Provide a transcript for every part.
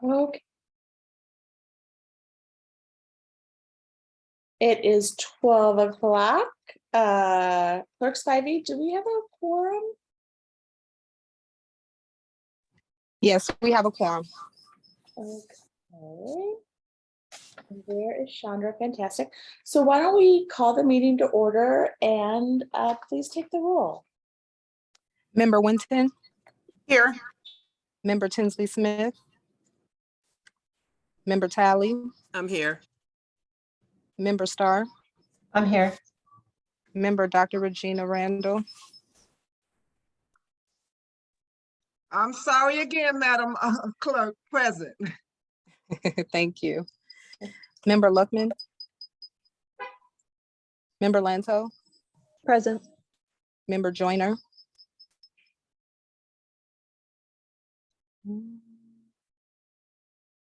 Okay. It is 12 o'clock. Clerk Spivey, do we have a quorum? Yes, we have a quorum. Okay. And there is Chandra, fantastic. So why don't we call the meeting to order and please take the roll. Member Winton, Here. Member Tinsley Smith, Member Talley, I'm here. Member Starr, I'm here. Member Dr. Regina Randall, I'm sorry again, Madam Clerk, present. thank you. Member Luckman, Member Lanto, Present. Member Joyner,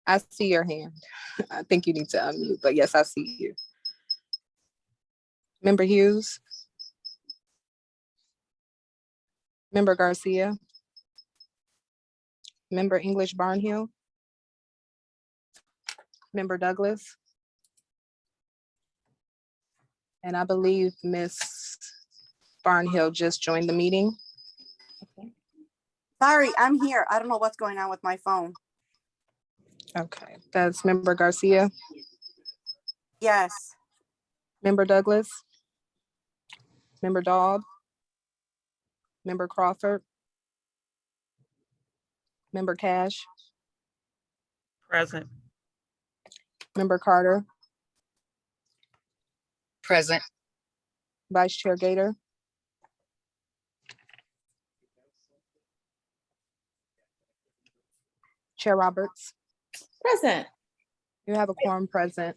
I see your hand. I think you need to unmute, but yes, I see you. Member Hughes, Member Garcia, Member English Barnhill, Member Douglas, and I believe Miss Barnhill just joined the meeting. Sorry, I'm here. I don't know what's going on with my phone. Okay, that's Member Garcia, Yes, Member Douglas, Member Dobb, Member Crawford, Member Cash, Present. Member Carter, Present. Vice Chair Gator, Chair Roberts. Present. You have a quorum present.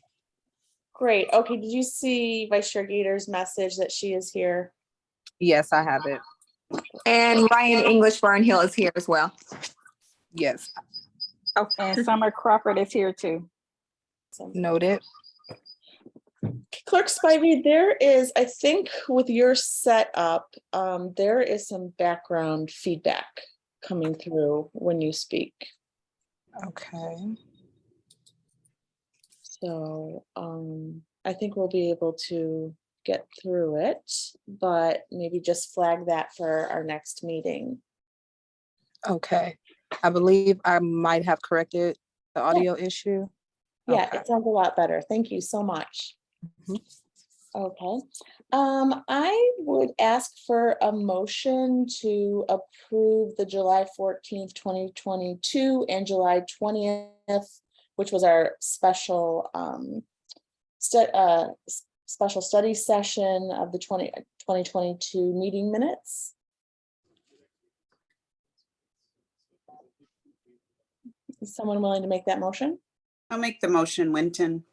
Great. Okay, did you see Vice Chair Gator's message that she is here? Yes, I have it. And Ryan English Barnhill is here as well. Yes, And Summer Crawford is here too. So, noted. Clerk Spivey, there is, I think with your setup, there is some background feedback coming through when you speak. Okay. So I think we'll be able to get through it, but maybe just flag that for our next meeting. Okay. I believe I might have corrected the audio issue. Yeah, Okay. it sounds a lot better. Thank you so much. Mhm. Okay. I would ask for a motion to approve the July 14th, 2022 and July 20th, which was our special special study session of the 2022 meeting minutes. Is someone willing to make that motion? I'll make the motion, Winton.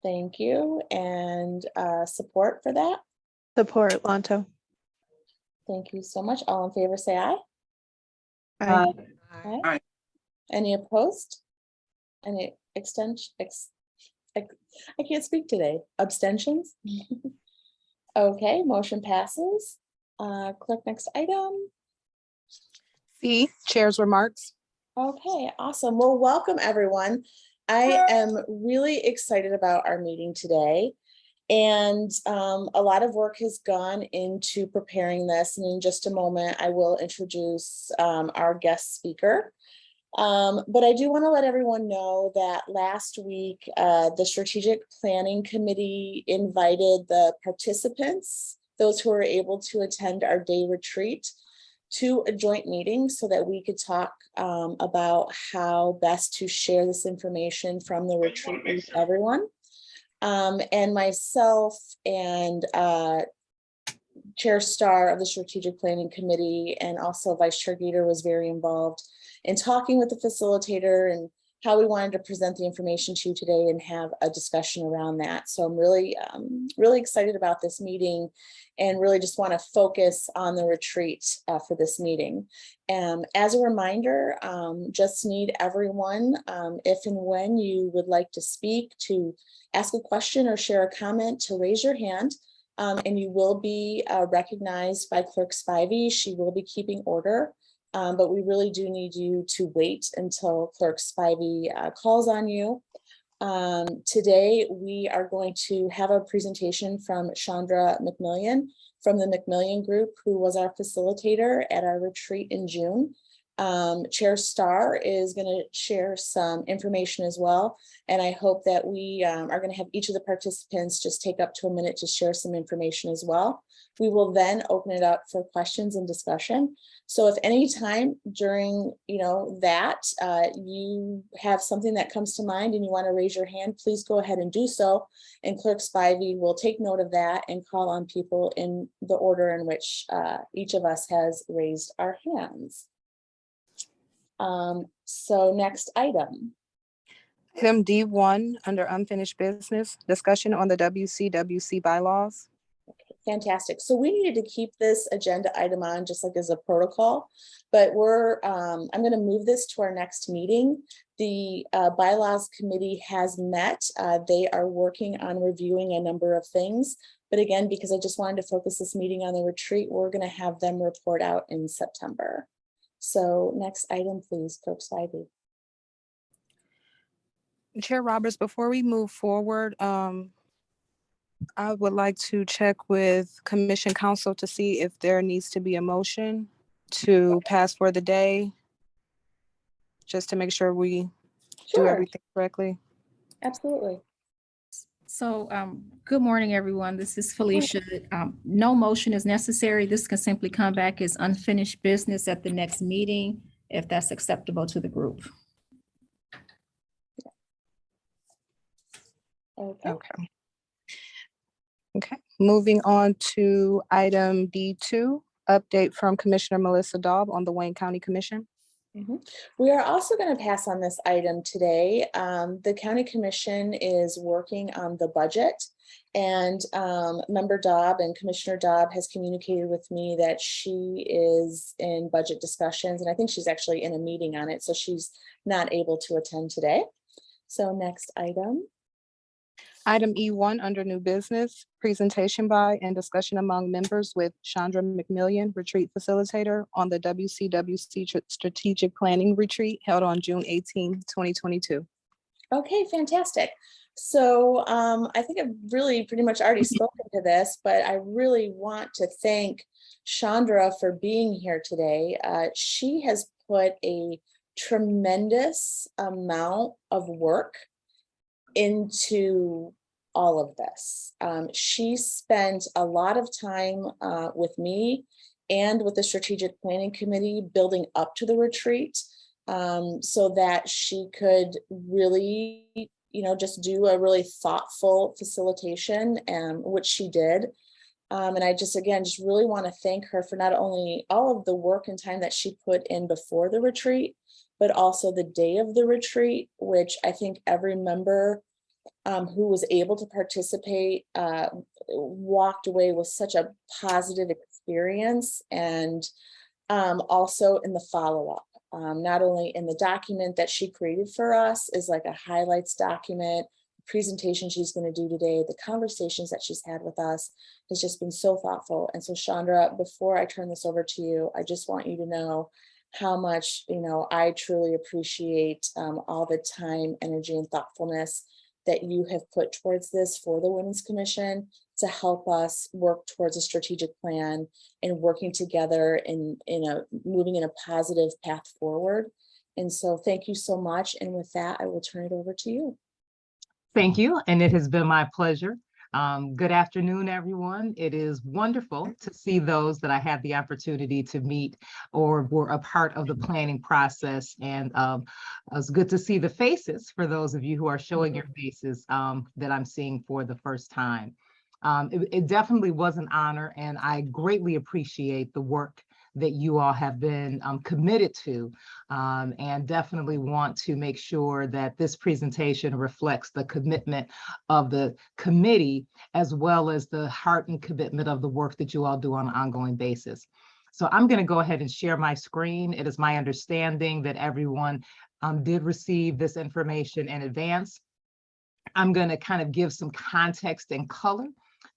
Thank you. And support for that? Support, Lanto. Thank you so much. All in favor, say aye. Aye. Aye. Aye. Any opposed? Any extension? I can't speak today. Abstentions? Okay, motion passes. Clerk, next item. C, Chair's remarks. Okay, awesome. Well, welcome everyone. I am really excited about our meeting today. And a lot of work has gone into preparing this. And in just a moment, I will introduce our guest speaker. But I do want to let everyone know that last week, the Strategic Planning Committee invited the participants, those who were able to attend our day retreat, to a joint meeting so that we could talk about how best to share this information from the retreat with everyone. And myself and Chair Starr of the Strategic Planning Committee and also Vice Chair Gator was very involved in talking with the facilitator and how we wanted to present the information to you today and have a discussion around that. So I'm really, really excited about this meeting and really just want to focus on the retreat for this meeting. As a reminder, just need everyone, if and when you would like to speak, to ask a question or share a comment, to raise your hand. And you will be recognized by Clerk Spivey. She will be keeping order but we really do need you to wait until Clerk Spivey calls on you. Today, we are going to have a presentation from Chandra McMillian from the McMillian Group, who was our facilitator at our retreat in June. Chair Starr is going to share some information as well. And I hope that we are going to have each of the participants just take up to a minute to share some information as well. We will then open it up for questions and discussion. So if any time during, that you have something that comes to mind and you want to raise your hand, please go ahead and do so. And Clerk Spivey will take note of that and call on people in the order in which each of us has raised our hands. So next item. Item D1 under unfinished business, discussion on the WCWC bylaws. Fantastic. So we needed to keep this agenda item on just like as a protocol, but I'm going to move this to our next meeting. The bylaws committee has met. They are working on reviewing a number of things. But again, because I just wanted to focus this meeting on the retreat, we're going to have them report out in September. So next item, please, Clerk Spivey. Chair Roberts, before we move forward, I would like to check with Commission Council to see if there needs to be a motion to pass for the day, just to make sure we do everything correctly. Absolutely. So good morning, everyone. This is Felicia. No motion is necessary. This can simply come back as unfinished business at the next meeting, if that's acceptable to the group. Okay. Okay, moving on to item D2, update from Commissioner Melissa Dobb on the Wayne County Commission. We are also going to pass on this item today. The County Commission is working on the budget, and Member Dobb and Commissioner Dobb has communicated with me that she is in budget discussions, and I think she's actually in a meeting on it, so she's not able to attend today. So next item. Item E1 under new business, presentation by and discussion among members with Chandra McMillian, retreat facilitator on the WCWC strategic planning retreat held on June 18, 2022. Okay, fantastic. So I think I've really pretty much already spoken to this, but I really want to thank Chandra for being here today. She has put a tremendous amount of work into all of this. She spent a lot of time with me and with the strategic planning committee building up to the retreat so that she could really, just do a really thoughtful facilitation, which she did. And I just really want to thank her for not only all of the work and time that she put in before the retreat, but also the day of the retreat, which I think every member who was able to participate walked away with such a positive experience. And also in the follow-up, not only in the document that she created for us is like a highlights document, the presentation she's going to do today, the conversations that she's had with us has just been so thoughtful. And so Chandra, before I turn this over to you, I just want you to know how much, I truly appreciate all the time, energy, and thoughtfulness that you have put towards this for the Women's Commission to help us work towards a strategic plan and working together in moving in a positive path forward. And so thank you so much. And with that, I will turn it over to you. Thank you. And it has been my pleasure. Good afternoon, everyone. It is wonderful to see those that I had the opportunity to meet or were a part of the planning process. And it's good to see the faces for those of you who are showing your faces that I'm seeing for the first time. It definitely was an honor, and I greatly appreciate the work that you all have been committed to, and definitely want to make sure that this presentation reflects the commitment of the committee, as well as the heart and commitment of the work that you all do on an ongoing basis. So I'm going to go ahead and share my screen. It is my understanding that everyone did receive this information in advance. I'm going to kind of give some context and color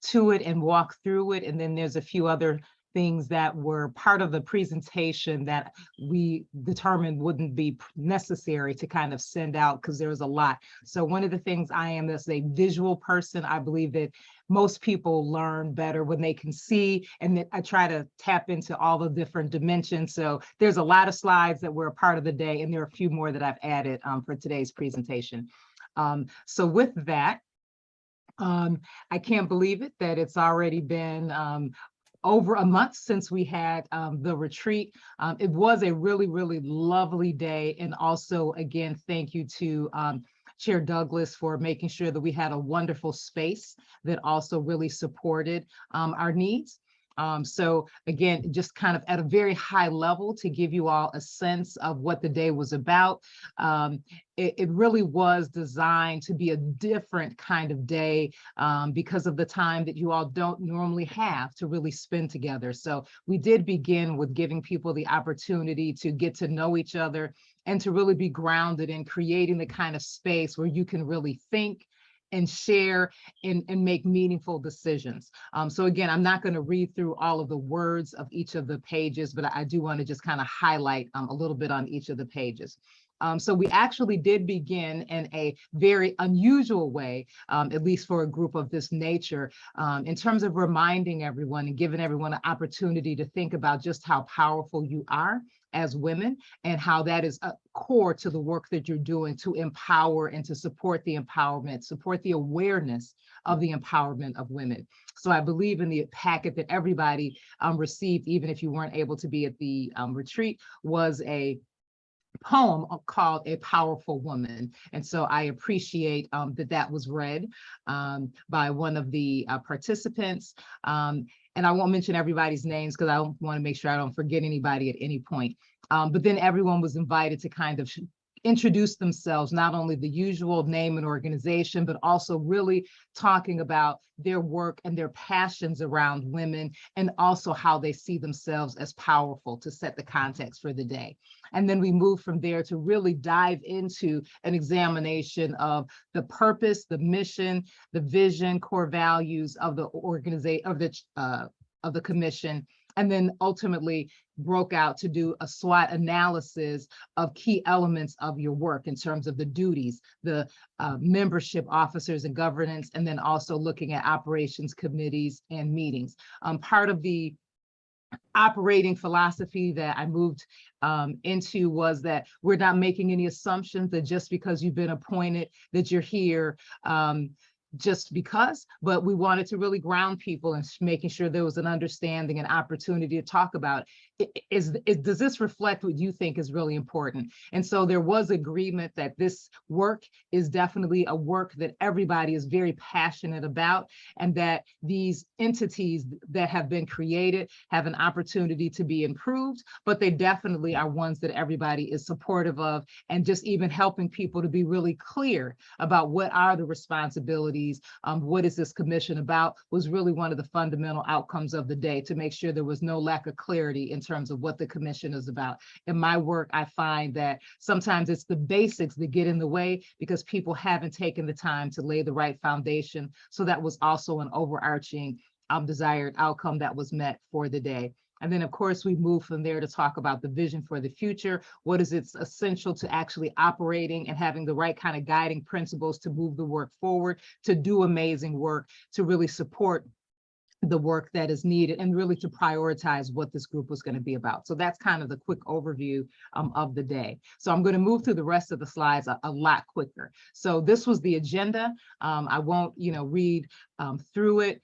to it and walk through it, and then there's a few other things that were part of the presentation that we determined wouldn't be necessary to kind of send out because there was a lot. So one of the things I am as a visual person, I believe that most people learn better when they can see, and that I try to tap into all the different dimensions. So there's a lot of slides that were a part of the day, and there are a few more that I've added for today's presentation. So with that, I can't believe it that it's already been over a month since we had the retreat. It was a really, really lovely day. And also, again, thank you to Chair Douglas for making sure that we had a wonderful space that also really supported our needs. So again, just kind of at a very high level to give you all a sense of what the day was about. It really was designed to be a different kind of day because of the time that you all don't normally have to really spend together. So we did begin with giving people the opportunity to get to know each other and to really be grounded in creating the kind of space where you can really think and share and make meaningful decisions. So again, I'm not going to read through all of the words of each of the pages, but I do want to just kind of highlight a little bit on each of the pages. So we actually did begin in a very unusual way, at least for a group of this nature, in terms of reminding everyone and giving everyone an opportunity to think about just how powerful you are as women and how that is a core to the work that you're doing to empower and to support the empowerment, support the awareness of the empowerment of women. So I believe in the packet that everybody received, even if you weren't able to be at the retreat, was a poem called A Powerful Woman. And so I appreciate that was read by one of the participants. And I won't mention everybody's names because I want to make sure I don't forget anybody at any point. But then everyone was invited to kind of introduce themselves, not only the usual name and organization, but also really talking about their work and their passions around women, and also how they see themselves as powerful, to set the context for the day. And then we move from there to really dive into an examination of the purpose, the mission, the vision, core values of the organization, of the commission, and then ultimately broke out to do a SWOT analysis of key elements of your work in terms of the duties, the membership, officers, and governance, and then also looking at operations committees and meetings. Part of the operating philosophy that I moved into was that we're not making any assumptions that just because you've been appointed that you're here just because, but we wanted to really ground people and making sure there was an understanding and opportunity to talk about does this reflect what you think is really important? And so there was agreement that this work is definitely a work that everybody is very passionate about, and that these entities that have been created have an opportunity to be improved, but they definitely are ones that everybody is supportive of, and just even helping people to be really clear about what are the responsibilities, what is this commission about, was really one of the fundamental outcomes of the day, to make sure there was no lack of clarity in terms of what the commission is about. In my work, I find that sometimes it's the basics that get in the way because people haven't taken the time to lay the right foundation. So that was also an overarching desired outcome that was met for the day. And then, of course, we move from there to talk about the vision for the future. What is it's essential to actually operating and having the right kind of guiding principles to move the work forward, to do amazing work, to really support the work that is needed, and really to prioritize what this group was going to be about. So that's kind of the quick overview of the day. So I'm going to move through the rest of the slides a lot quicker. So this was the agenda. I won't, read through it.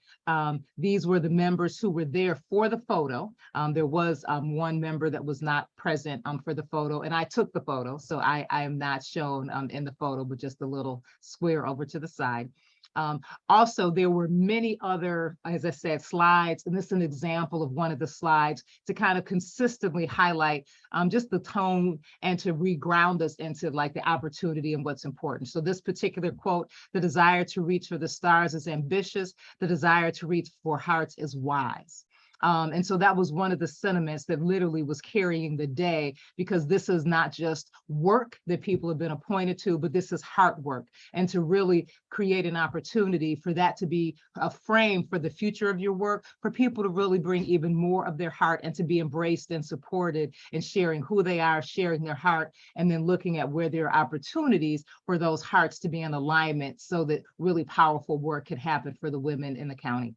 These were the members who were there for the photo. There was one member that was not present for the photo, and I took the photo, so I am not shown in the photo, but just a little square over to the side. Also, there were many other, as I said, slides, and this is an example of one of the slides to kind of consistently highlight just the tone and to reground us into like the opportunity and what's important. So this particular quote, "The desire to reach for the stars is ambitious, the desire to reach for hearts is wise." And so that was one of the sentiments that literally was carrying the day, because this is not just work that people have been appointed to, but this is hard work. And to really create an opportunity for that to be a frame for the future of your work, for people to really bring even more of their heart and to be embraced and supported and sharing who they are, sharing their heart, and then looking at where there are opportunities for those hearts to be in alignment so that really powerful work can happen for the women in the county.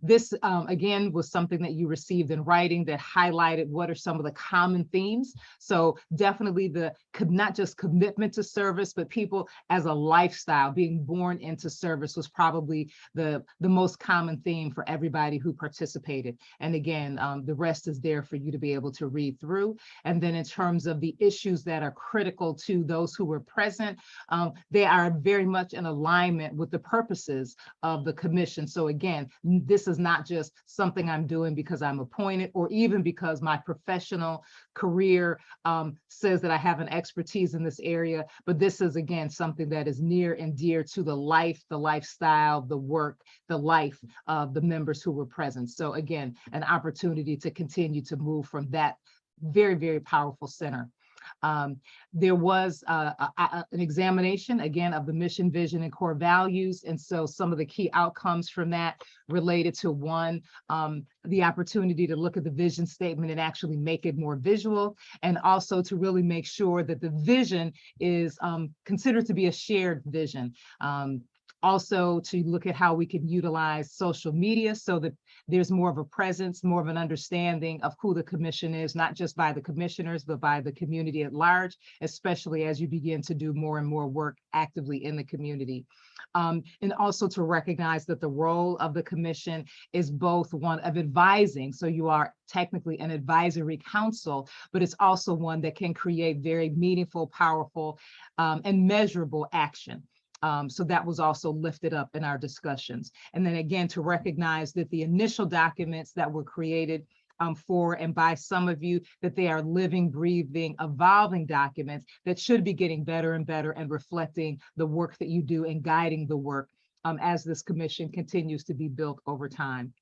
This, again, was something that you received in writing that highlighted what are some of the common themes. So definitely not just commitment to service, but people as a lifestyle, being born into service was probably the most common theme for everybody who participated. And again, the rest is there for you to be able to read through. And then in terms of the issues that are critical to those who were present, they are very much in alignment with the purposes of the commission. So again, this is not just something I'm doing because I'm appointed, or even because my professional career says that I have an expertise in this area, but this is, again, something that is near and dear to the life, the lifestyle, the work, the life of the members who were present. So again, an opportunity to continue to move from that very, very powerful center. There was an examination, again, of the mission, vision, and core values. And so some of the key outcomes from that related to, one, the opportunity to look at the vision statement and actually make it more visual, and also to really make sure that the vision is considered to be a shared vision. Also to look at how we can utilize social media so that there's more of a presence, more of an understanding of who the commission is, not just by the commissioners, but by the community at large, especially as you begin to do more and more work actively in the community. And also to recognize that the role of the commission is both one of advising, so you are technically an advisory council, but it's also one that can create very meaningful, powerful, and measurable action. So that was also lifted up in our discussions. And then again, to recognize that the initial documents that were created for and by some of you, that they are living, breathing, evolving documents that should be getting better and better and reflecting the work that you do and guiding the work as this commission continues to be built over time.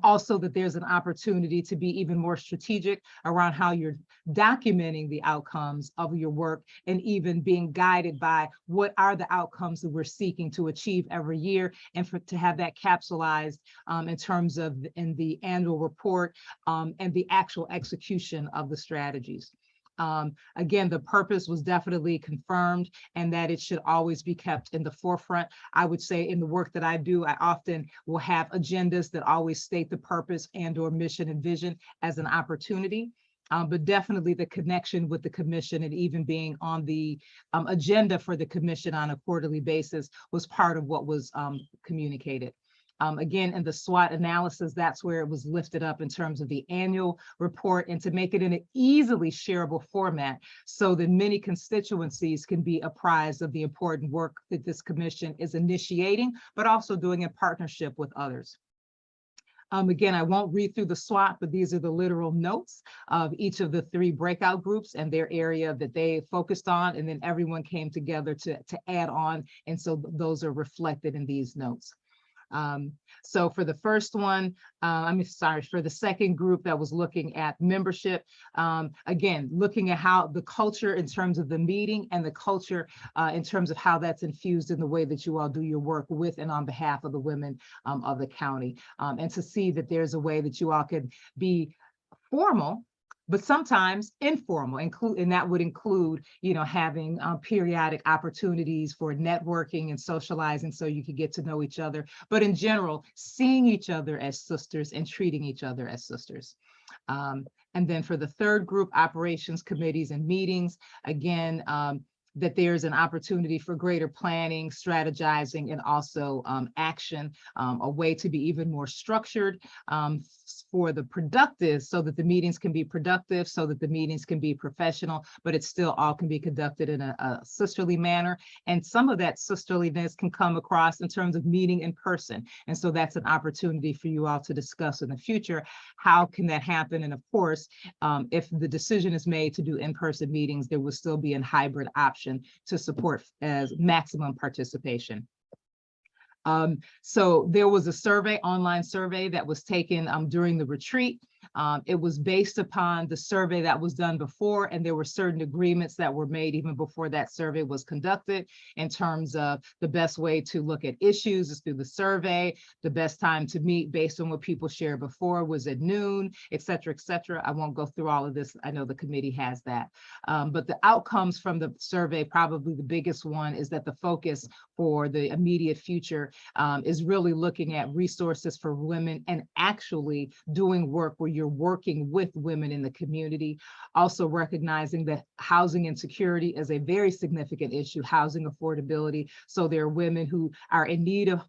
Also, that there's an opportunity to be even more strategic around how you're documenting the outcomes of your work, and even being guided by what are the outcomes that we're seeking to achieve every year, and to have that capsulized in terms of in the annual report and the actual execution of the strategies. Again, the purpose was definitely confirmed, and that it should always be kept in the forefront. I would say in the work that I do, I often will have agendas that always state the purpose and or mission and vision as an opportunity. But definitely the connection with the commission and even being on the agenda for the commission on a quarterly basis was part of what was communicated. Again, in the SWOT analysis, that's where it was lifted up in terms of the annual report, and to make it in an easily shareable format so that many constituencies can be apprised of the important work that this commission is initiating, but also doing in partnership with others. Again, I won't read through the SWOT, but these are the literal notes of each of the 3 breakout groups and their area that they focused on, and then everyone came together to add on, and so those are reflected in these notes. So for the first one, for the second group that was looking at membership, again, looking at how the culture in terms of the meeting and the culture in terms of how that's infused in the way that you all do your work with and on behalf of the women of the county, and to see that there's a way that you all could be formal, but sometimes informal, and that would include, having periodic opportunities for networking and socializing so you could get to know each other. But in general, seeing each other as sisters and treating each other as sisters. And then for the third group, operations committees and meetings, again, that there's an opportunity for greater planning, strategizing, and also action, a way to be even more structured for the productive, so that the meetings can be productive, so that the meetings can be professional, but it still all can be conducted in a sisterly manner. And some of that sisterliness can come across in terms of meeting in person. And so that's an opportunity for you all to discuss in the future, how can that happen? And of course, if the decision is made to do in-person meetings, there will still be a hybrid option to support as maximum participation. So there was a survey, online survey that was taken during the retreat. It was based upon the survey that was done before, and there were certain agreements that were made even before that survey was conducted in terms of the best way to look at issues is through the survey. The best time to meet based on what people shared before was at noon, et cetera, et cetera. I won't go through all of this. I know the committee has that. But the outcomes from the survey, probably the biggest one is that the focus for the immediate future is really looking at resources for women and actually doing work where you're working with women in the community. Also recognizing that housing insecurity is a very significant issue, housing affordability. So there are women who are in need of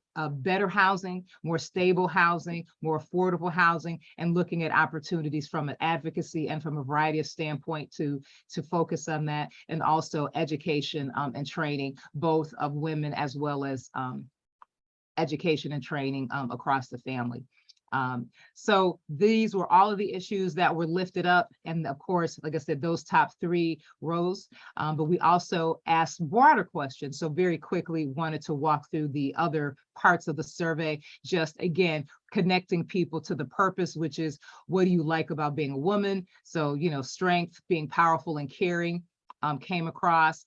better housing, more stable housing, more affordable housing, and looking at opportunities from an advocacy and from a variety of standpoint to focus on that, and also education and training, both of women as well as education and training across the family. So these were all of the issues that were lifted up. And of course, like I said, those top 3 rows, but we also asked broader questions. So very quickly wanted to walk through the other parts of the survey, just again, connecting people to the purpose, which is, what do you like about being a woman? So, you know, strength, being powerful and caring. Came across.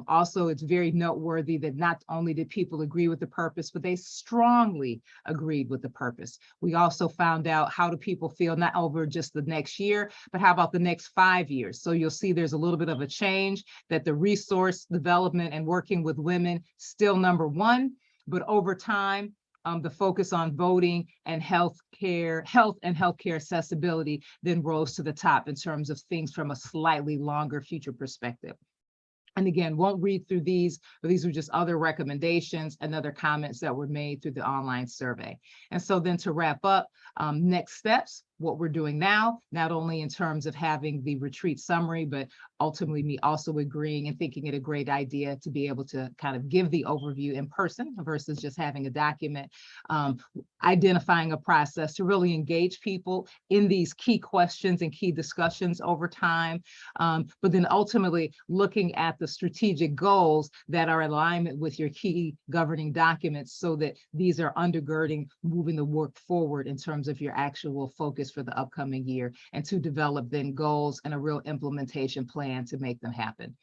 Also, it's very noteworthy that not only did people agree with the purpose, but they strongly agreed with the purpose. We also found out, how do people feel not over just the next year, but how about the next 5 years? So you'll see there's a little bit of a change, that the resource development and working with women still number 1, but over time, the focus on voting and health and healthcare accessibility then rose to the top in terms of things from a slightly longer future perspective. And again, won't read through these, but these were just other recommendations and other comments that were made through the online survey. And so then to wrap up, next steps, what we're doing now, not only in terms of having the retreat summary, but ultimately me also agreeing and thinking it a great idea to be able to kind of give the overview in person versus just having a document, identifying a process to really engage people in these key questions and key discussions over time, but then ultimately looking at the strategic goals that are in alignment with your key governing documents, so that these are undergirding moving the work forward in terms of your actual focus for the upcoming year, and to develop then goals and a real implementation plan to make them happen.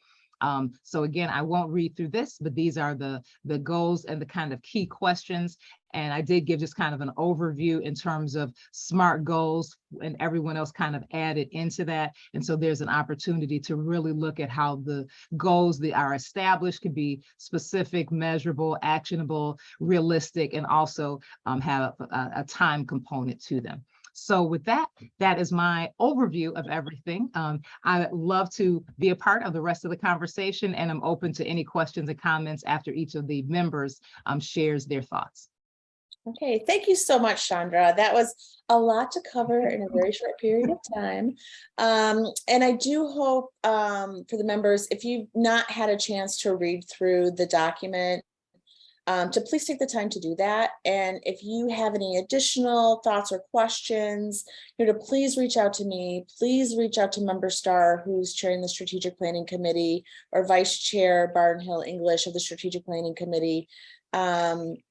So again, I won't read through this, but these are the goals and the kind of key questions. And I did give just kind of an overview in terms of SMART goals, and everyone else kind of added into that. And so there's an opportunity to really look at how the goals that are established can be specific, measurable, actionable, realistic, and also have a time component to them. So with that, that is my overview of everything. I love to be a part of the rest of the conversation, and I'm open to any questions and comments after each of the members shares their thoughts. Okay, thank you so much, Chandra. That was a lot to cover in a very short period of time. And I do hope for the members, if you've not had a chance to read through the document, to please take the time to do that. And if you have any additional thoughts or questions, to please reach out to me. Please reach out to Member Starr, who's chairing the Strategic Planning Committee, or Vice Chair Barnhill English of the Strategic Planning Committee.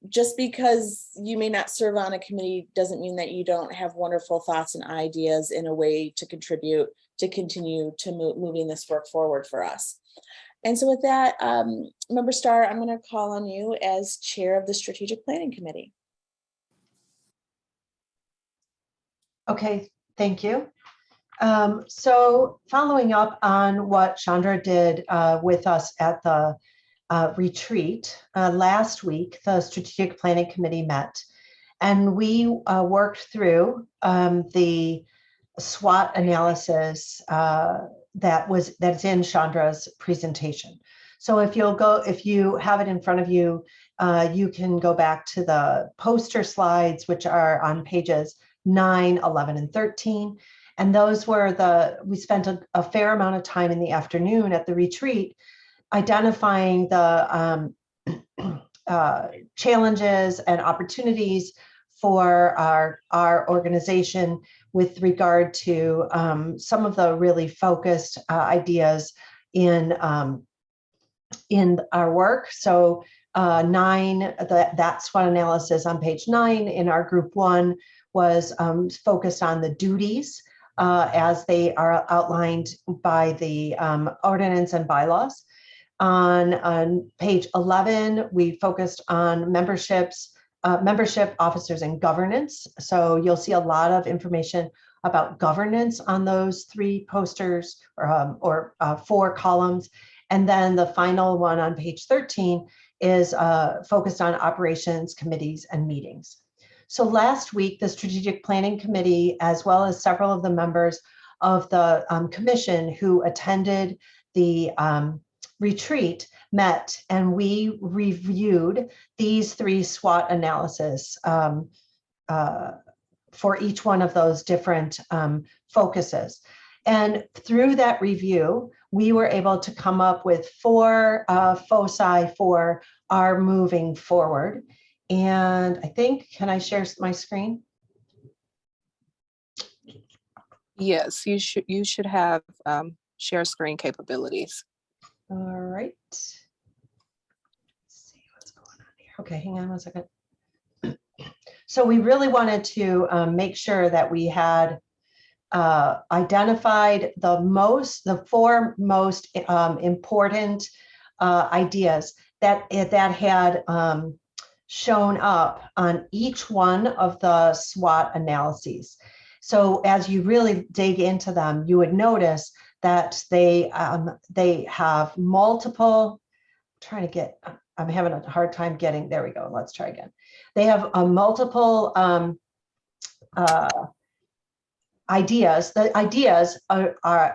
Just because you may not serve on a committee doesn't mean that you don't have wonderful thoughts and ideas in a way to contribute to continue to moving this work forward for us. And so with that, Member Starr, I'm going to call on you as chair of the Strategic Planning Committee. Okay, thank you. So following up on what Chandra did with us at the retreat, last week, the Strategic Planning Committee met, and we worked through the SWOT analysis that's in Chandra's presentation. So if you have it in front of you, you can go back to the poster slides, which are on pages 9, 11, and 13. And those were we spent a fair amount of time in the afternoon at the retreat identifying the challenges and opportunities for our organization with regard to some of the really focused ideas in our work. So 9, that SWOT analysis on page 9 in our group 1 was focused on the duties as they are outlined by the ordinance and bylaws. On page 11, we focused on membership, officers, and governance. So you'll see a lot of information about governance on those 3 posters or 4 columns. And then the final one on page 13 is focused on operations, committees, and meetings. So last week, the Strategic Planning Committee, as well as several of the members of the commission who attended the retreat, met, and we reviewed these 3 SWOT analysis for each one of those different focuses. And through that review, we were able to come up with 4 foci for our moving forward. And I think, can I share my screen? Yes, you should have share screen capabilities. All right. Let's see what's going on here. Okay, hang on one second. So we really wanted to make sure that we had identified the 4 most important ideas that had shown up on each one of the SWOT analyses. So as you really dig into them, you would notice that they have multiple, I'm having a hard time getting, there we go, let's try again. They have multiple ideas. The ideas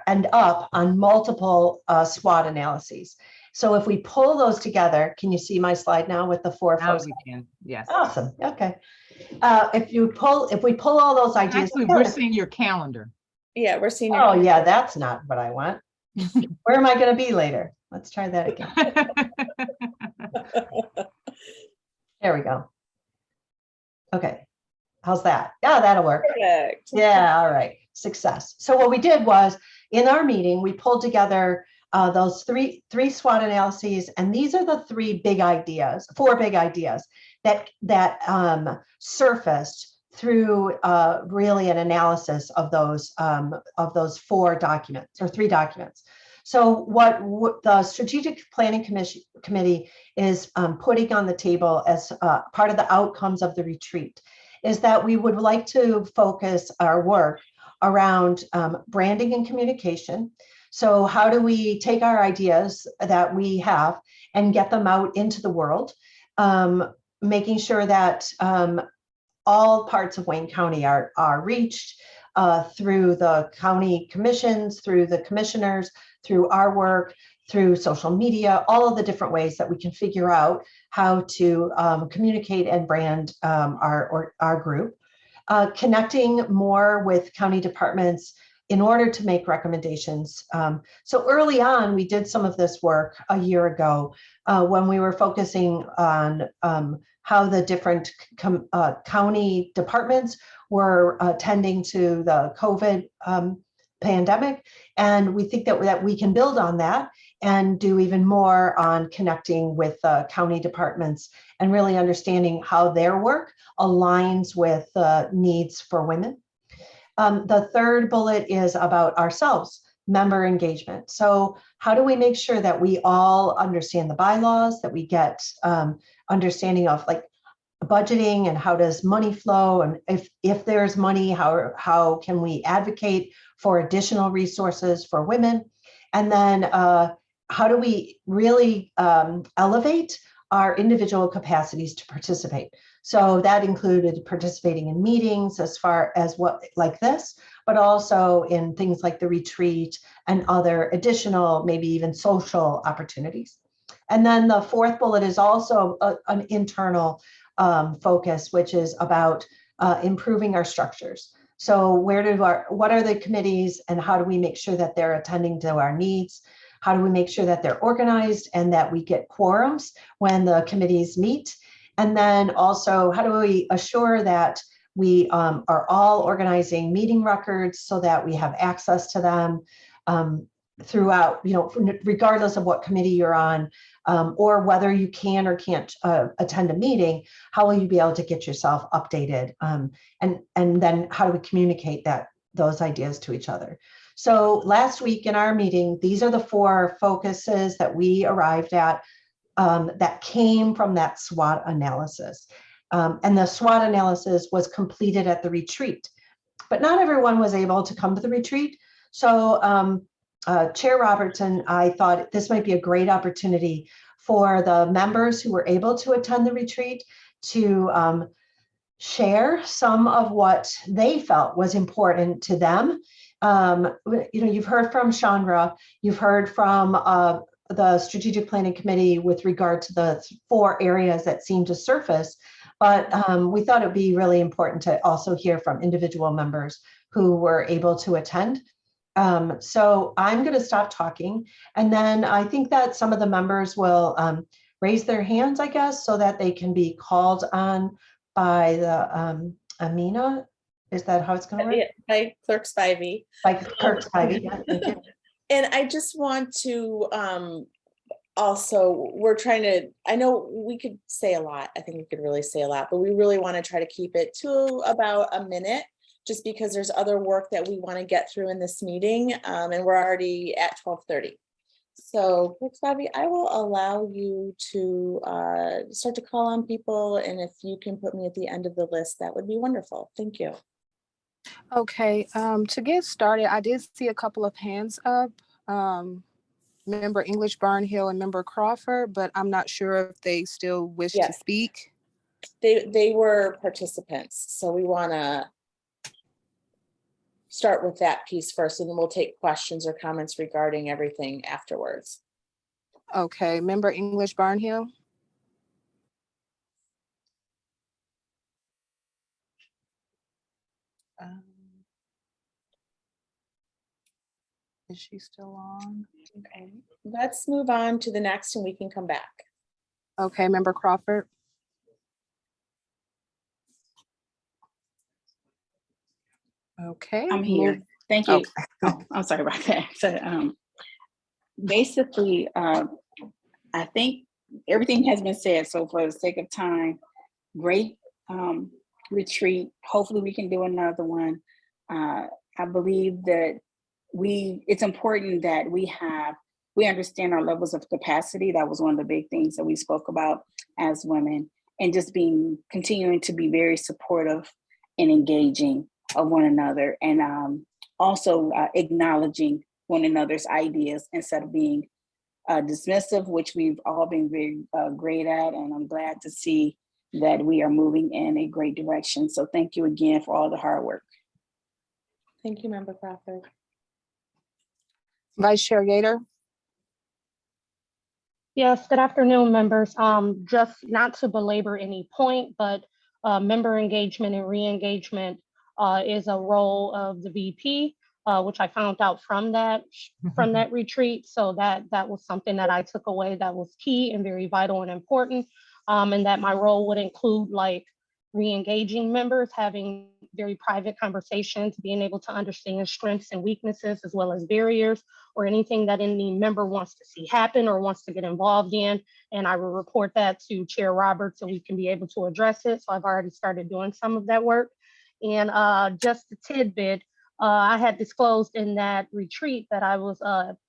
end up on multiple SWOT analyses. So if we pull those together, can you see my slide now with the 4 Now foci? we can, yes. Awesome, okay. If we pull all those ideas Actually, together, we're seeing your calendar. Yeah, we're seeing. oh yeah, that's not what I want. Where am I going to be later? Let's try that again. There we go. Okay, how's that? Yeah, that'll work. Perfect. Yeah, all right, success. So what we did was, in our meeting, we pulled together those three SWOT analyses, and these are the 4 big ideas that surfaced through really an analysis of those 4 documents or 3 documents. So what the Strategic Planning Committee is putting on the table as part of the outcomes of the retreat is that we would like to focus our work around branding and communication. So how do we take our ideas that we have and get them out into the world, making sure that all parts of Wayne County are reached through the county commissions, through the commissioners, through our work, through social media, all of the different ways that we can figure out how to communicate and brand our group. Connecting more with county departments in order to make recommendations. So early on, we did some of this work a year ago when we were focusing on how the different county departments were attending to the COVID pandemic. And we think that we can build on that and do even more on connecting with county departments and really understanding how their work aligns with needs for women. The 3rd bullet is about ourselves, member engagement. So how do we make sure that we all understand the bylaws, that we get understanding of like budgeting and how does money flow, and if there's money, how can we advocate for additional resources for women, and then how do we really elevate our individual capacities to participate. So that included participating in meetings as far as like this, but also in things like the retreat and other additional, maybe even social opportunities. And then the 4th bullet is also an internal focus, which is about improving our structures. So what are the committees and how do we make sure that they're attending to our needs? How do we make sure that they're organized and that we get quorums when the committees meet? And then also, how do we assure that we are all organizing meeting records so that we have access to them? throughout, regardless of what committee you're on, or whether you can or can't attend a meeting, how will you be able to get yourself updated? And then how do we communicate those ideas to each other? So last week in our meeting, these are the 4 focuses that we arrived at that came from that SWOT analysis. And the SWOT analysis was completed at the retreat, but not everyone was able to come to the retreat. So Chair Roberts and I thought this might be a great opportunity for the members who were able to attend the retreat to share some of what they felt was important to them. You've heard from Chandra, you've heard from the Strategic Planning Committee with regard to the 4 areas that seem to surface, but we thought it would be really important to also hear from individual members who were able to attend. So I'm going to stop talking, and then I think that some of the members will raise their hands, I guess, so that they can be called on by the Amina. Is that how it's going to work? By Clerk Spivey. By Clerk Spivey, yeah, thank you. And I just want to also, I know we could say a lot. I think we could really say a lot, but we really want to try to keep it to about a minute, just because there's other work that we want to get through in this meeting, and we're already at 12:30. So, Bobby, I will allow you to start to call on people, and if you can put me at the end of the list, that would be wonderful. Thank you. Okay, to get started, I did see a couple of hands up. Member English Barnhill and Member Crawford, but I'm not sure if they still wish to speak. They were participants, so we want to start with that piece first, and then we'll take questions or comments regarding everything afterwards. Okay, Member English Barnhill. Is she still on? Okay, let's move on to the next and we can come back. Okay, Member Crawford. Okay. I'm here. Thank you. Okay. Oh, I'm sorry about that. So basically, I think everything has been said. So for the sake of time, great retreat. Hopefully we can do another one. I believe that it's important that we understand our levels of capacity. That was one of the big things that we spoke about as women, and just continuing to be very supportive and engaging of one another, and also acknowledging one another's ideas instead of being dismissive, which we've all been very great at. And I'm glad to see that we are moving in a great direction. So thank you again for all the hard work. Thank you, Member Crawford. Vice Chair Gator. Yes, good afternoon, members. Just not to belabor any point, but member engagement and re-engagement is a role of the VP, which I found out from that retreat. So that was something that I took away that was key and very vital and important, and that my role would include like re-engaging members, having very private conversations, being able to understand strengths and weaknesses, as well as barriers or anything that any member wants to see happen or wants to get involved in. And I will report that to Chair Roberts so we can be able to address it. So I've already started doing some of that work. And just a tidbit, I had disclosed in that retreat that I was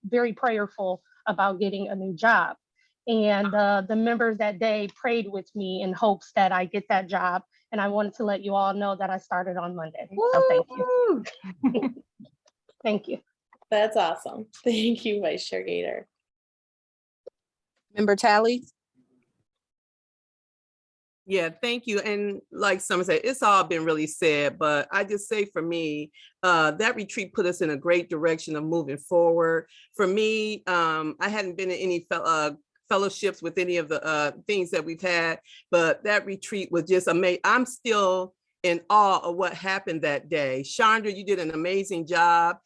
very prayerful about getting a new job. And the members that day prayed with me in hopes that I get that job. And I wanted to let you all know that I started on Monday. So thank you. Thank you. That's awesome. Thank you, Vice Chair Gator. Member Talley. Yeah, thank you. And like someone said, it's all been really said, but I just say for me, that retreat put us in a great direction of moving forward. For me, I hadn't been in any fellowships with any of the things that we've had, but that retreat was just amazing. I'm still in awe of what happened that day. Chandra, you did an amazing job.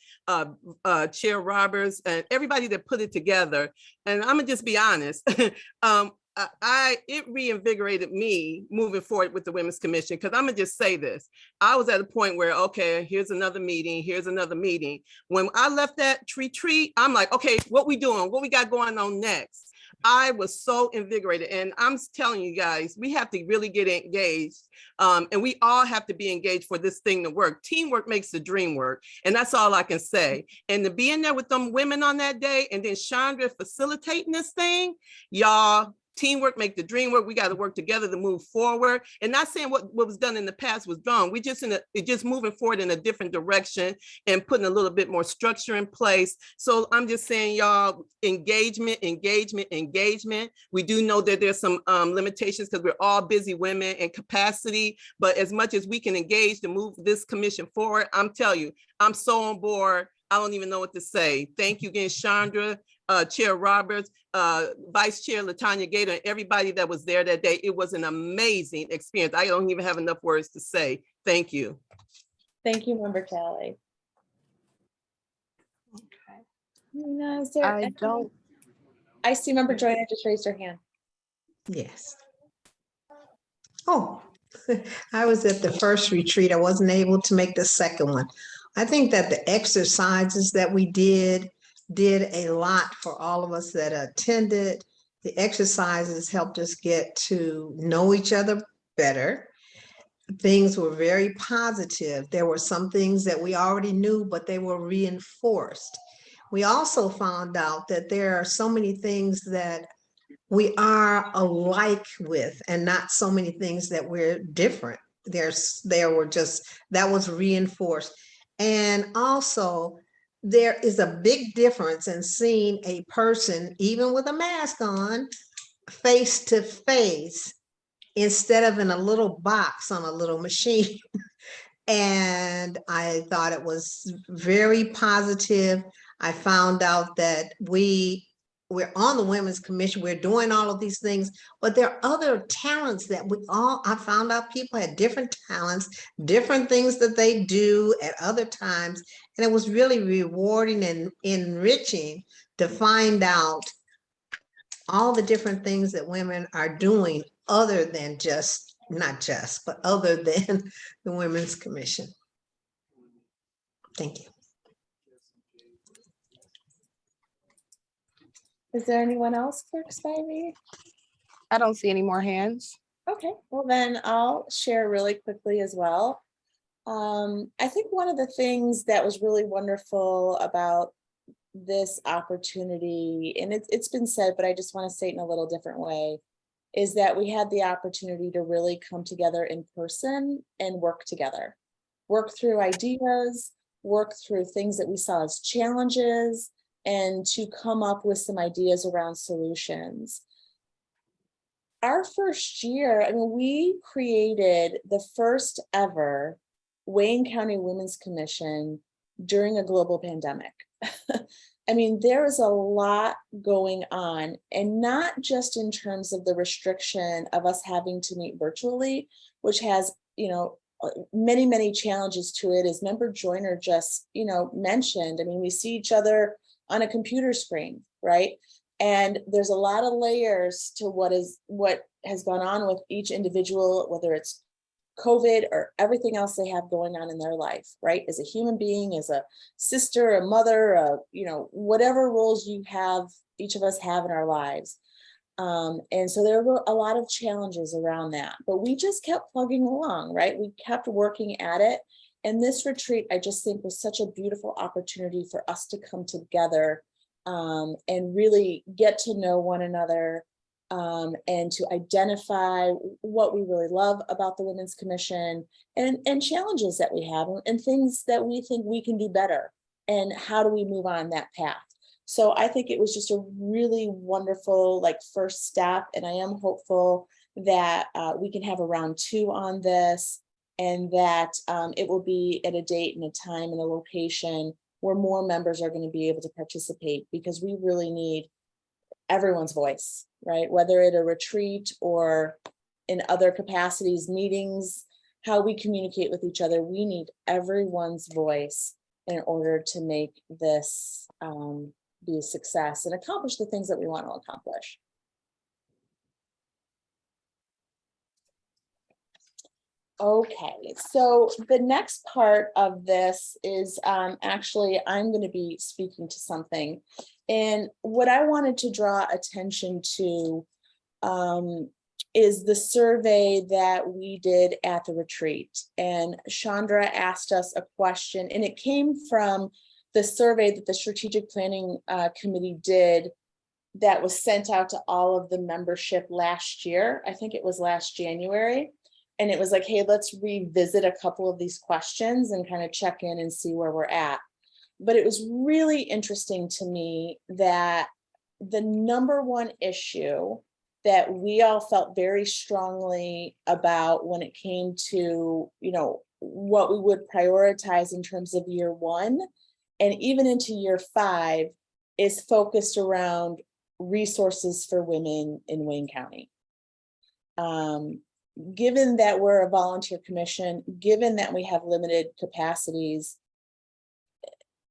Chair Roberts and everybody that put it together. And I'm gonna just be honest. it reinvigorated me moving forward with the Women's Commission. Because I'm gonna just say this, I was at a point where, okay, here's another meeting, here's another meeting. When I left that retreat, I'm like, okay, what we doing? What we got going on next? I was so invigorated, and I'm telling you guys, we have to really get engaged, and we all have to be engaged for this thing to work. Teamwork makes the dream work, and that's all I can say. And to be in there with them women on that day, and then Chandra facilitating this thing, y'all, teamwork make the dream work. We got to work together to move forward. And not saying what was done in the past was wrong. We just just moving forward in a different direction and putting a little bit more structure in place. So I'm just saying, y'all, engagement. We do know that there's some limitations because we're all busy women and capacity. But as much as we can engage to move this commission forward, I'm telling you, I'm so on board. I don't even know what to say. Thank you again, Chandra, Chair Roberts, Vice Chair Latanya Gator, and everybody that was there that day. It was an amazing experience. I don't even have enough words to say. Thank you. Thank you, Member Kelly. Okay. No, is there I don't. I see Member Joyner just raised her hand. Yes. Oh, I was at the first retreat. I wasn't able to make the second one. I think that the exercises that we did a lot for all of us that attended. The exercises helped us get to know each other better. Things were very positive. There were some things that we already knew, but they were reinforced. We also found out that there are so many things that we are alike with, and not so many things that we're different. That was reinforced. And also, there is a big difference in seeing a person, even with a mask on, face to face, instead of in a little box on a little machine. And I thought it was very positive. I found out that we're on the Women's Commission, we're doing all of these things, but there are other talents that I found out people had different talents, different things that they do at other times. And it was really rewarding and enriching to find out all the different things that women are doing other than but other than the Women's Commission. Thank you. Is there anyone else, Clerk Spivey? I don't see any more hands. Okay, well then I'll share really quickly as well. I think one of the things that was really wonderful about this opportunity, and it's been said, but I just want to say it in a little different way, is that we had the opportunity to really come together in person and work together, work through ideas, work through things that we saw as challenges, and to come up with some ideas around solutions. Our first year, I mean, we created the first ever Wayne County Women's Commission during a global pandemic. I mean, there is a lot going on, and not just in terms of the restriction of us having to meet virtually, which has, many, many challenges to it, as Member Joyner just, mentioned. I mean, we see each other on a computer screen, right? And there's a lot of layers to what has gone on with each individual, whether it's COVID or everything else they have going on in their life, right? As a human being, as a sister, a mother, whatever roles each of us have in our lives. And so there were a lot of challenges around that, but we just kept plugging along, right? We kept working at it. And this retreat, I just think, was such a beautiful opportunity for us to come together and really get to know one another, and to identify what we really love about the Women's Commission, and challenges that we have, and things that we think we can do better, and how do we move on that path. So I think it was just a really wonderful first step, and I am hopeful that we can have a round 2 on this, and that it will be at a date and a time and a location where more members are going to be able to participate, because we really need everyone's voice, right? Whether at a retreat or in other capacities, meetings, how we communicate with each other, we need everyone's voice in order to make this be a success and accomplish the things that we want to accomplish. Okay, so the next part of this is actually, I'm going to be speaking to something. And what I wanted to draw attention to is the survey that we did at the retreat. And Chandra asked us a question, and it came from the survey that the Strategic Planning Committee did that was sent out to all of the membership last year. I think it was last January. And it was like, hey, let's revisit a couple of these questions and kind of check in and see where we're at. But it was really interesting to me that the number one issue that we all felt very strongly about when it came to, what we would prioritize in terms of year 1 and even into year 5 is focused around resources for women in Wayne County. Given that we're a volunteer commission, given that we have limited capacities,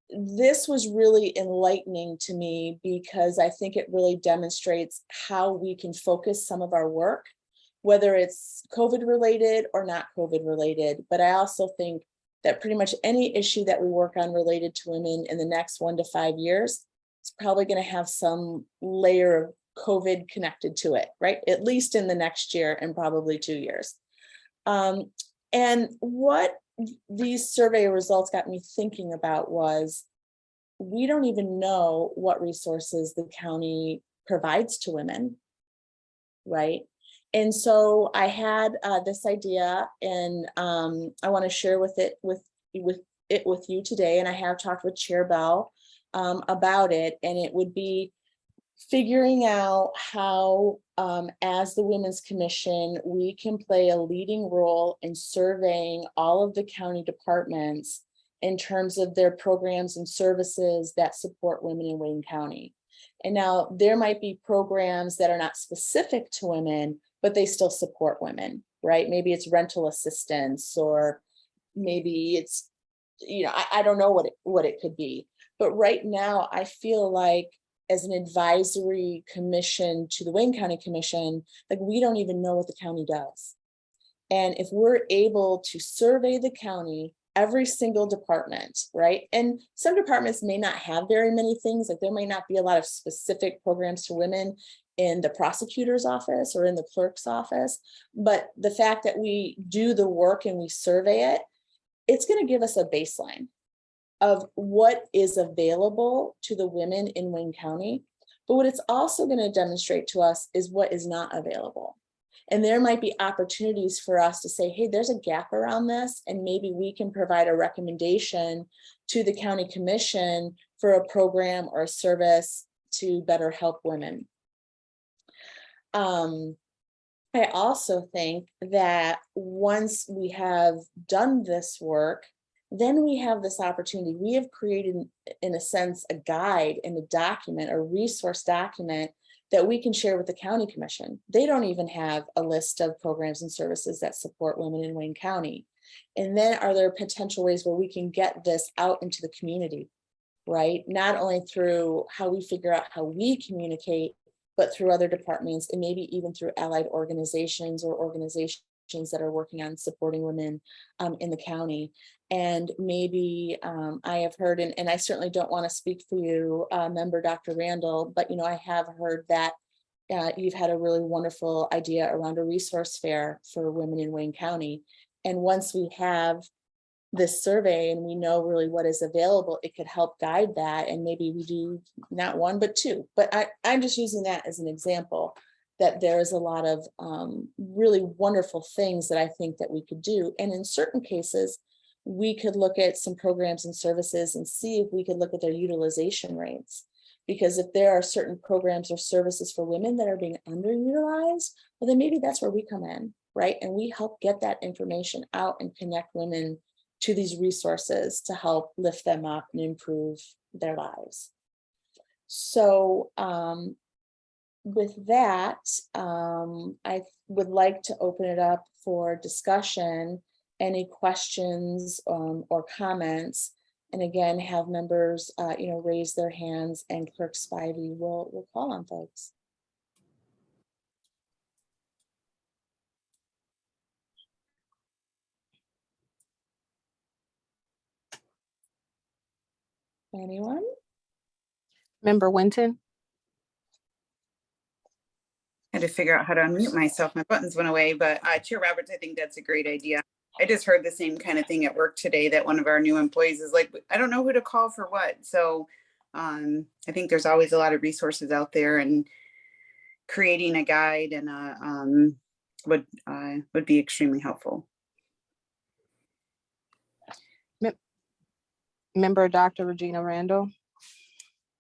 this was really enlightening to me because I think it really demonstrates how we can focus some of our work, whether it's COVID related or not COVID related. But I also think that pretty much any issue that we work on related to women in the next 1 to 5 years, it's probably going to have some layer of COVID connected to it, right? At least in the next year and probably 2 years. And what these survey results got me thinking about was we don't even know what resources the county provides to women, right? And so I had this idea, and I want to share with you today. And I have talked with Chair Bell about it, and it would be figuring out how, as the Women's Commission, we can play a leading role in surveying all of the county departments in terms of their programs and services that support women in Wayne County. And now there might be programs that are not specific to women, but they still support women, right? Maybe it's rental assistance, or maybe it's, I don't know what it could be. But right now I feel like as an advisory commission to the Wayne County Commission, like we don't even know what the county does. And if we're able to survey the county, every single department, right? And some departments may not have very many things, like there may not be a lot of specific programs to women in the prosecutor's office or in the clerk's office, but the fact that we do the work and we survey it, it's going to give us a baseline of what is available to the women in Wayne County. But what it's also going to demonstrate to us is what is not available. And there might be opportunities for us to say, hey, there's a gap around this, and maybe we can provide a recommendation to the county commission for a program or a service to better help women. I also think that once we have done this work, then we have this opportunity. We have created, in a sense, a guide and a document, a resource document that we can share with the county commission. They don't even have a list of programs and services that support women in Wayne County. And then are there potential ways where we can get this out into the community, right? Not only through how we figure out how we communicate, but through other departments, and maybe even through allied organizations or organizations that are working on supporting women in the county. And maybe I have heard, and I certainly don't want to speak for you, member Dr. Randall, but I have heard that you've had a really wonderful idea around a resource fair for women in Wayne County. And once we have this survey and we know really what is available, it could help guide that. And maybe we do not 1, but 2. But I'm just using that as an example, that there is a lot of really wonderful things that I think that we could do. And in certain cases, we could look at some programs and services and see if we could look at their utilization rates. Because if there are certain programs or services for women that are being underutilized, well, then maybe that's where we come in, right? And we help get that information out and connect women to these resources to help lift them up and improve their lives. So with that, I would like to open it up for discussion. Any questions or comments? And again, have members, raise their hands, and Clerk Spivey will call on folks. Anyone? Member Winton? I had to figure out how to unmute myself. My buttons went away, but Chair Roberts, I think that's a great idea. I just heard the same kind of thing at work today that one of our new employees is like, I don't know who to call for what. So I think there's always a lot of resources out there, and creating a guide and would be extremely helpful. Member Dr. Regina Randall?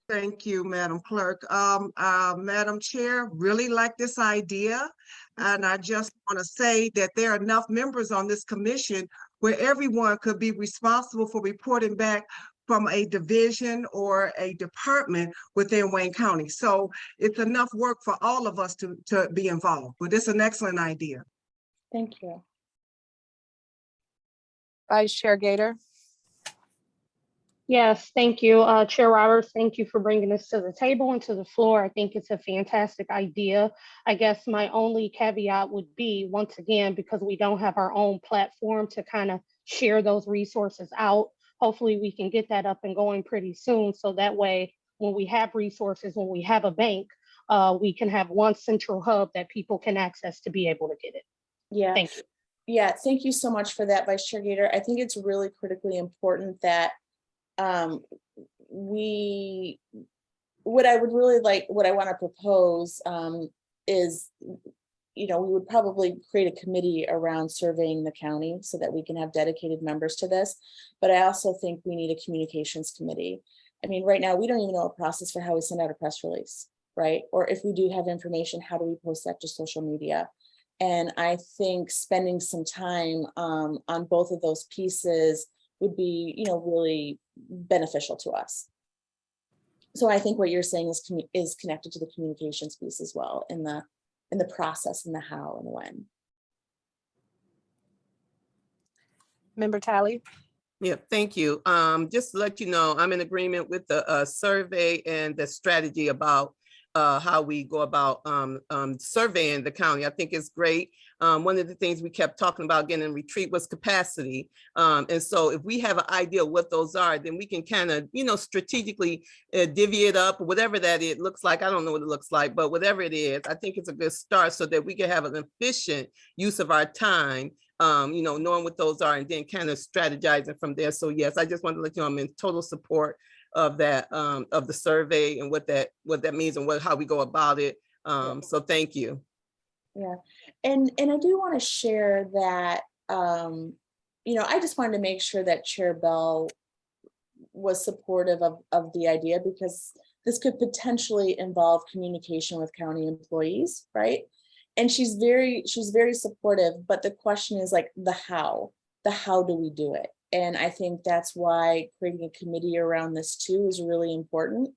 Thank you, Madam Clerk. Madam Chair, really like this idea. And I just want to say that there are enough members on this commission where everyone could be responsible for reporting back from a division or a department within Wayne County. So it's enough work for all of us to be involved, but it's an excellent idea. Thank you. Vice Chair Gator? Yes, thank you, Chair Roberts. Thank you for bringing this to the table and to the floor. I think it's a fantastic idea. I guess my only caveat would be, once again, because we don't have our own platform to kind of share those resources out, hopefully we can get that up and going pretty soon. So that way, when we have resources, when we have a bank, we can have one central hub that people can access to be able to get it. Yeah. Thank you. Yeah, thank you so much for that, Vice Chair Gator. I think it's really critically important that what I want to propose is, we would probably create a committee around surveying the county so that we can have dedicated members to this. But I also think we need a communications committee. I mean, right now, we don't even know a process for how we send out a press release, right? Or if we do have information, how do we post that to social media? And I think spending some time on both of those pieces would be, really beneficial to us. So I think what you're saying is connected to the communications piece as well, in the process and the how and when. Member Talley? Yeah, thank you. Just to let you know, I'm in agreement with the survey and the strategy about how we go about surveying the county. I think it's great. One of the things we kept talking about again in retreat was capacity. And so if we have an idea of what those are, then we can kind of, strategically divvy it up, whatever that it looks like. I don't know what it looks like, but whatever it is, I think it's a good start so that we can have an efficient use of our time, knowing what those are and then kind of strategizing from there. So yes, I just wanted to let you know I'm in total support of that, of the survey and what that means and how we go about it. So thank you. Yeah, and I do want to share that, I just wanted to make sure that Chair Bell was supportive of the idea, because this could potentially involve communication with county employees, right? And she's very supportive, but the question is like the how do we do it? And I think that's why creating a committee around this too is really important,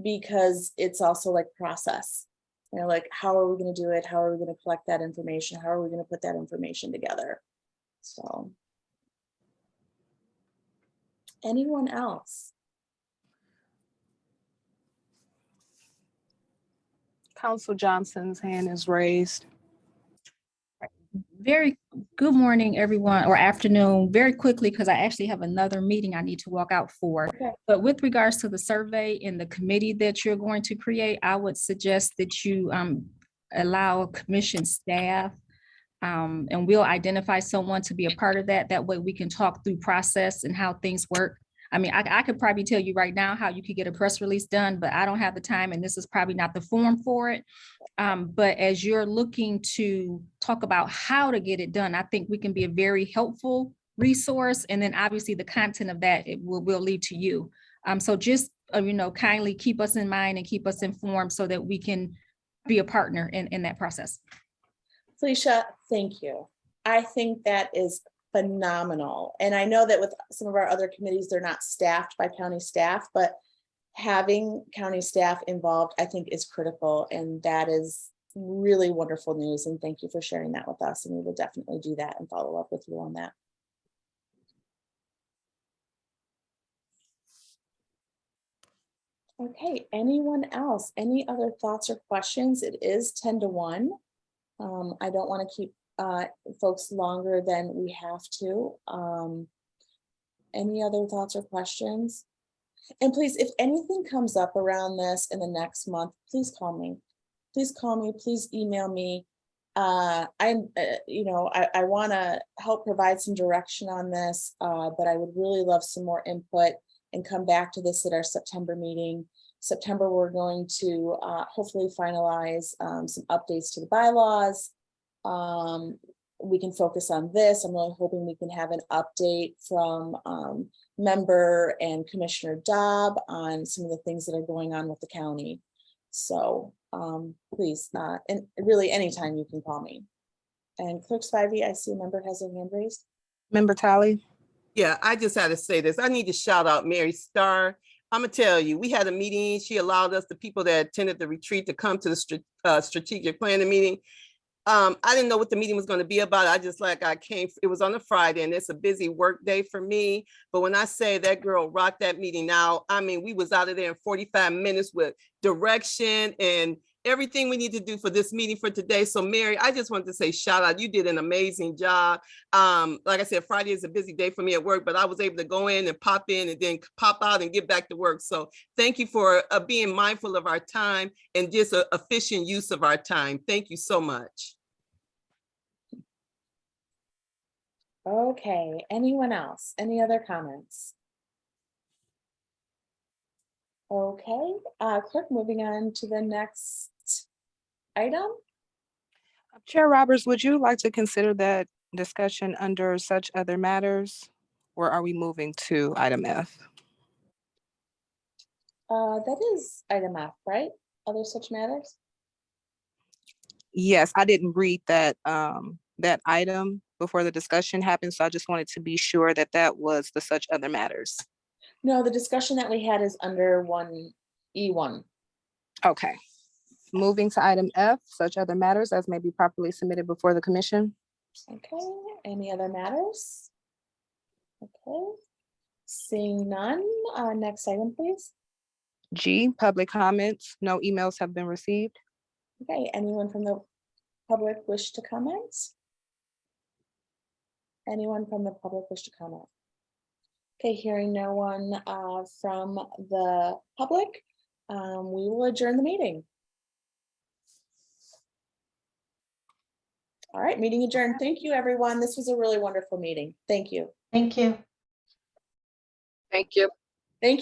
because it's also like process. Like, how are we going to do it? How are we going to collect that information? How are we going to put that information together? So, anyone else? Council Johnson's hand is raised. Very good morning, everyone, or afternoon, very quickly, because I actually have another meeting I need to walk out for. Okay. But with regards to the survey and the committee that you're going to create, I would suggest that you allow commission staff and we'll identify someone to be a part of that. That way we can talk through process and how things work. I mean, I could probably tell you right now how you could get a press release done, but I don't have the time and this is probably not the forum for it. But as you're looking to talk about how to get it done, I think we can be a very helpful resource. And then obviously the content of that will lead to you. So just, kindly keep us in mind and keep us informed so that we can be a partner in that process. Felicia, thank you. I think that is phenomenal. And I know that with some of our other committees, they're not staffed by county staff, but having county staff involved, I think, is critical. And that is really wonderful news. And thank you for sharing that with us. And we will definitely do that and follow up with you on that. Okay, anyone else? Any other thoughts or questions? It is 10 to 1. I don't want to keep folks longer than we have to. Any other thoughts or questions? And please, if anything comes up around this in the next month, please call me. Please call me, please email me. I want to help provide some direction on this, but I would really love some more input and come back to this at our September meeting. September, we're going to hopefully finalize some updates to the bylaws. We can focus on this. I'm really hoping we can have an update from Member and Commissioner Dobb on some of the things that are going on with the county. So please, and really anytime you can call me. And Clerk Spivey, I see a member has their hand raised. Member Talley. Yeah, I just had to say this. I need to shout out Mary Starr. I'm gonna tell you, we had a meeting. She allowed us, the people that attended the retreat, to come to the strategic planning meeting. I didn't know what the meeting was going to be about. I came, it was on a Friday and it's a busy work day for me. But when I say that girl rocked that meeting now, I mean, we was out of there in 45 minutes with direction and everything we need to do for this meeting for today. So Mary, I just wanted to say shout out. You did an amazing job. Like I said, Friday is a busy day for me at work, but I was able to go in and pop in and then pop out and get back to work. So thank you for being mindful of our time and just an efficient use of our time. Thank you so much. Okay, anyone else? Any other comments? Okay, clerk, moving on to the next item. Chair Roberts, would you like to consider that discussion under such other matters? Or are we moving to item F? That is item F, right? Other such matters? Yes, I didn't read that that item before the discussion happened, so I just wanted to be sure that that was the such other matters. No, the discussion that we had is under 1E1. Okay. Moving to item F, such other matters as may be properly submitted before the commission. Okay, any other matters? Okay, seeing none, next item, please. G, public comments. No emails have been received. Okay, anyone from the public wish to comment? Anyone from the public wish to comment? Okay, hearing no one from the public, we will adjourn the meeting. All right, meeting adjourned. Thank you, everyone. This was a really wonderful meeting. Thank you. Thank you. Thank you.